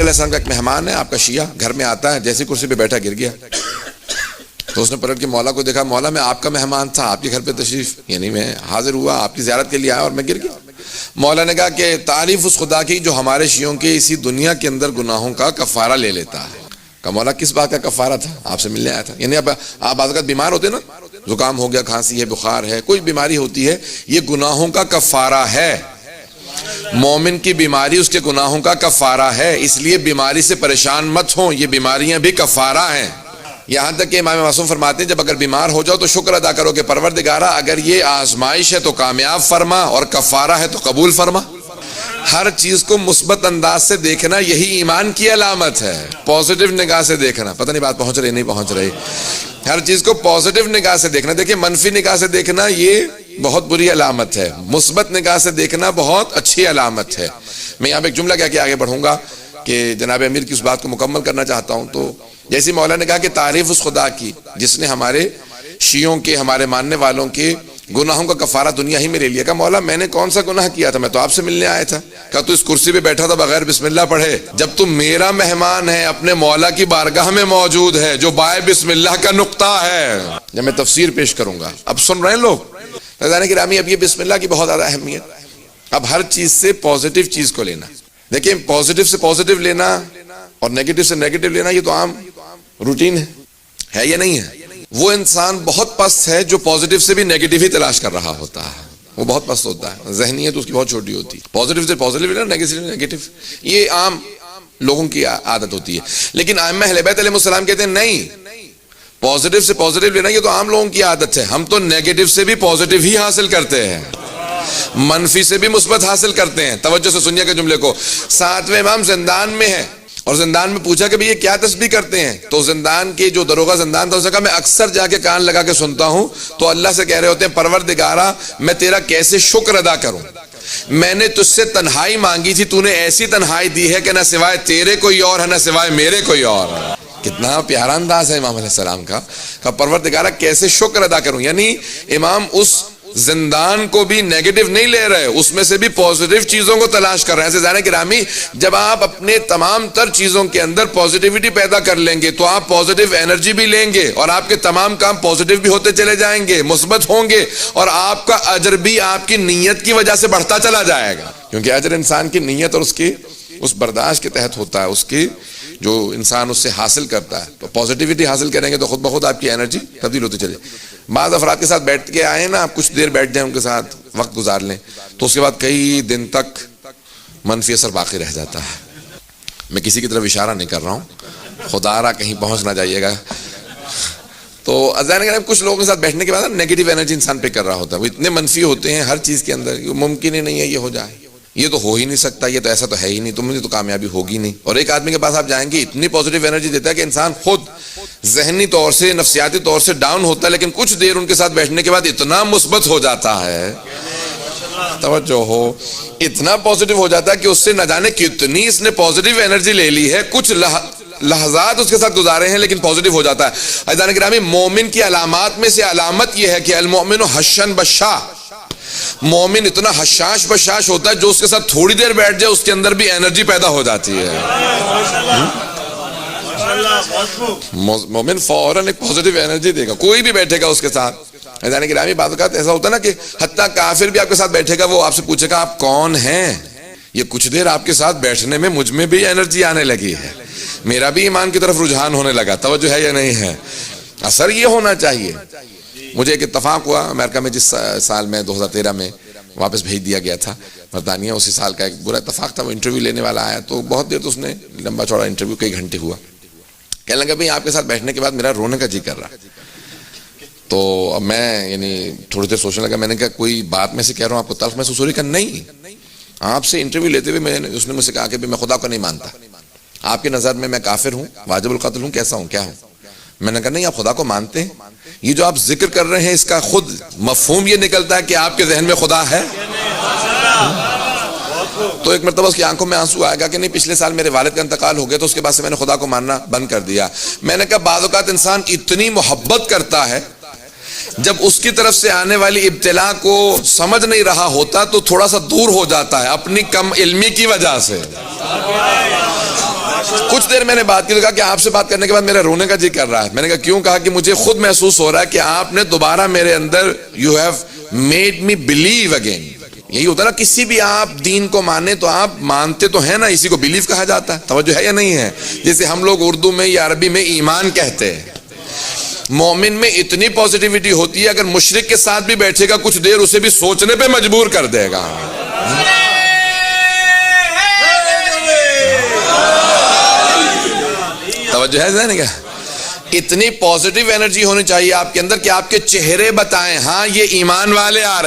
علیہ السلام کا ایک مہمان ہے آپ کا شیعہ، گھر میں آتا ہے، جیسی کرسی پہ بیٹھا گر گیا، تو اس نے پلٹ کے مولا کو دیکھا، مولا میں آپ کا مہمان تھا، آپ کے گھر پہ تشریف، یعنی میں حاضر ہوا آپ کی زیارت کے لیے آیا اور میں گر گیا۔ مولا نے کہا کہ تعریف اس خدا کی جو ہمارے شیعوں کے اسی دنیا کے اندر گناہوں کا کفارہ لے لیتا ہے۔ کہ مولا کس بات کا کفارہ تھا؟ آپ سے ملنے آیا تھا۔ یعنی آپ بعض اوقات بیمار ہوتے نا، زکام ہو گیا، کھانسی ہے، بخار ہے، کوئی بیماری ہوتی ہے، یہ گناہوں کا کفارہ ہے۔ مومن کی بیماری اس کے گناہوں کا کفارہ ہے، اس لیے بیماری سے پریشان مت ہوں، یہ بیماریاں بھی کفارہ ہیں۔ یہاں تک کہ امام معصوم فرماتے ہیں جب اگر بیمار ہو جاؤ تو شکر ادا کرو کہ پروردگارہ اگر یہ آزمائش ہے تو کامیاب فرما اور کفارہ ہے تو قبول فرما۔ ہر چیز کو مثبت انداز سے دیکھنا یہی ایمان کی علامت ہے، پازیٹیو نگاہ سے دیکھنا۔ پتہ نہیں بات پہنچ رہی نہیں پہنچ رہی؟ ہر چیز کو پازیٹیو نگاہ سے دیکھنا۔ دیکھیں منفی نگاہ سے دیکھنا یہ بہت بری علامت ہے، مثبت نگاہ سے دیکھنا بہت اچھی علامت ہے۔ میں یہاں پہ ایک جملہ کہہ کے آگے بڑھوں گا کہ جناب امیر کی اس بات کو مکمل کرنا چاہتا ہوں۔ تو جیسی مولا نے کہا کہ تعریف اس خدا کی جس نے ہمارے شیعوں کے، ہمارے ماننے والوں کے گناہوں کا کفارہ دنیا ہی میں لے لیا۔ کہا مولا میں نے کون سا گناہ کیا تھا؟ میں تو آپ سے ملنے آیا تھا۔ کہا تو اس کرسی پہ بیٹھا تھا بغیر بسم اللہ پڑھے؟ جب تم میرا مہمان ہے، اپنے مولا کی بارگاہ میں موجود ہے جو بائے بسم اللہ کا نقطہ ہے۔ جب میں تفسیر پیش کروں گا، اب سن رہے ہیں لوگ؟ فیضان گرامی اب یہ بسم اللہ کی بہت زیادہ اہمیت۔ اب ہر چیز سے پازیٹیو چیز کو لینا۔ دیکھیں پازیٹیو سے پازیٹیو لینا اور نیگیٹو سے نیگیٹو لینا یہ تو عام روٹین ہے یا نہیں ہے؟ وہ انسان بہت پست ہے جو پازیٹیو سے بھی نیگیٹو ہی تلاش کر رہا ہوتا ہے، وہ بہت پست ہوتا ہے، ذہنیت اس کی بہت چھوٹی ہوتی ہے۔ پازیٹیو سے پازیٹیو لینا، نیگیٹو سے نیگیٹو، یہ عام لوگوں کی عادت ہوتی ہے۔ لیکن ائمہ اہل بیت علیہ السلام کہتے ہیں نہیں، پازیٹیو سے پازیٹیو لینا یہ تو عام لوگوں کی عادت ہے، ہم تو نیگیٹو سے بھی پازیٹیو ہی حاصل کرتے ہیں، منفی سے بھی مثبت حاصل کرتے ہیں۔ توجہ سے سنیے کہ جملے کو، ساتویں امام زندان میں ہے اور زندان میں پوچھا کہ بھئی یہ کیا تسبیح کرتے ہیں؟ تو زندان کے جو دروغہ زندان تھا اس نے کہا میں اکثر جا کے کان لگا کے سنتا ہوں تو اللہ سے کہہ رہے ہوتے ہیں پروردگارہ میں تیرا کیسے شکر ادا کروں، میں نے تجھ سے تنہائی مانگی تھی، تو نے ایسی تنہائی دی ہے کہ نہ سوائے تیرے کوئی اور ہے نہ سوائے میرے کوئی اور ہے۔ کتنا پیارا انداز ہے امام علیہ السلام کا، کہ پروردگارہ کیسے شکر ادا کروں۔ یعنی امام اس زندان کو بھی نیگیٹو نہیں لے رہے، اس میں سے بھی پازیٹیو چیزوں کو تلاش کر رہے ہیں۔ عزیزان گرامی جب آپ اپنے تمام تر چیزوں کے اندر پازیٹیوٹی پیدا کر لیں گے تو آپ پازیٹیو انرجی بھی لیں گے اور آپ کے تمام کام پازیٹیو بھی ہوتے چلے جائیں گے، مثبت ہوں گے، اور آپ کا اجر بھی آپ کی نیت کی وجہ سے بڑھتا چلا جائے گا، کیونکہ اجر انسان کی نیت اور اس برداشت کے تحت ہوتا ہے، اس کی جو انسان اس سے حاصل کرتا ہے۔ تو پازیٹیوٹی حاصل کریں گے تو خود بخود آپ کی انرجی تبدیل ہوتی چلے۔ بعض افراد کے ساتھ بیٹھ کے آئے نا، آپ کچھ دیر بیٹھ جائیں ان کے ساتھ وقت گزار لیں تو اس کے بعد کئی دن تک منفی اثر باقی رہ جاتا ہے۔ میں کسی کی طرف اشارہ نہیں کر رہا ہوں، خدا را کہیں پہنچ نہ جائیے گا۔ تو اذان کے کچھ لوگوں کے ساتھ بیٹھنے کے بعد نیگیٹو انرجی انسان پہ کر رہا ہوتا ہے، وہ اتنے منفی ہوتے ہیں ہر چیز کے اندر، ممکن ہی نہیں ہے یہ ہو جائے، یہ تو ہو ہی نہیں سکتا، یہ تو ایسا تو ہے ہی نہیں، تم نے تو کامیابی ہوگی نہیں۔ اور ایک آدمی کے پاس آپ جائیں گے اتنی پازیٹیو انرجی دیتا ہے کہ انسان خود ذہنی طور سے نفسیاتی طور سے ڈاؤن ہوتا ہے، لیکن کچھ دیر ان کے ساتھ بیٹھنے کے بعد اتنا مثبت ہو جاتا ہے، توجہ ہو، اتنا پازیٹیو ہو جاتا ہے کہ اس سے نہ جانے کتنی اس نے پازیٹیو انرجی لے لی ہے، کچھ لحظات اس کے ساتھ گزارے ہیں لیکن پازیٹیو ہو جاتا ہے۔ عزیزان گرامی مومن کی علامات میں سے علامت یہ ہے کہ المؤمن حشن بشا، مومن اتنا حشاش بشاش ہوتا ہے جو اس کے ساتھ تھوڑی دیر بیٹھ جائے اس کے اندر بھی انرجی پیدا ہو جاتی ہے۔ مومن فوراً ایک پازیٹیو انرجی دے گا، کوئی بھی بیٹھے گا اس کے ساتھ۔ عزیزان گرامی بعض اوقات ایسا ہوتا ہے نا کہ حتیٰ کافر بھی آپ کے ساتھ بیٹھے گا، وہ آپ سے پوچھے گا آپ کون ہیں؟ یہ کچھ دیر آپ کے ساتھ بیٹھنے میں مجھ میں بھی انرجی آنے لگی ہے، میرا بھی ایمان کی طرف رجحان ہونے لگا، توجہ ہے یا نہیں ہے؟ اثر یہ ہونا چاہیے۔ مجھے ایک اتفاق ہوا امریکہ میں، جس سال میں 2013 میں واپس بھیج دیا گیا تھا برطانیہ، اسی سال کا ایک برا اتفاق تھا، وہ انٹرویو لینے والا آیا تو بہت دیر تو اس نے لمبا چوڑا انٹرویو کئی گھنٹے ہوا، کہنے لگا بھئی آپ کے ساتھ بیٹھنے کے بعد میرا رونے کا جی کر رہا۔ تو اب میں یعنی تھوڑی دیر سوچنے لگا، میں نے کہا کوئی بات میں سے کہہ رہا ہوں آپ کو تلخ محسوس ہو رہی؟ کہ نہیں، آپ سے انٹرویو لیتے ہوئے اس نے مجھ سے کہا کہ میں خدا کو نہیں مانتا، آپ کی نظر میں کافر ہوں، واجب القتل ہوں، کیسا ہوں، کیا ہوں؟ میں نے کہا نہیں، آپ خدا کو مانتے ہیں؟ یہ جو آپ ذکر کر رہے ہیں اس کا خود مفہوم یہ نکلتا ہے کہ آپ کے ذہن میں خدا ہے؟ تو ایک مرتبہ اس کی آنکھوں میں آنسو آئے گا کہ نہیں، پچھلے سال میرے والد کا انتقال ہو گیا تو اس کے بعد سے میں نے خدا کو ماننا بند کر دیا۔ میں نے کہا بعض اوقات انسان اتنی محبت کرتا ہے، جب اس کی طرف سے آنے والی ابتلا کو سمجھ نہیں رہا ہوتا تو تھوڑا سا دور ہو جاتا ہے اپنی کم علمی کی وجہ سے۔ کچھ دیر میں نے بات کی تو کہا کہ آپ سے بات کرنے کے بعد میرا رونے کا جی کر رہا ہے. میں نے کہا کیوں؟ کہا کہ مجھے خود محسوس ہو رہا ہے کہ آپ نے دوبارہ میرے اندر you have made me blue again. یہی ہوتا ہے نا, کسی بھی آپ دین کو مانے تو آپ مانتے تو ہیں نا, اسی کو بلیو کہا جاتا ہے. توجہ ہے یا نہیں ہے؟ جیسے ہم لوگ اردو میں یا عربی میں ایمان کہتے ہیں. مومن میں اتنی پازیٹیوٹی ہوتی ہے, اگر مشرک کے ساتھ بھی بیٹھے گا کچھ دیر اسے بھی سوچنے پہ مجبور کر دے گا. توجہ ہے ذہن کیا؟ اتنی پازیٹیو انرجی ہونی چاہیے آپ کے اندر کہ آپ کے چہرے بتائیں ہاں یہ ایمان والے آ رہے ہیں.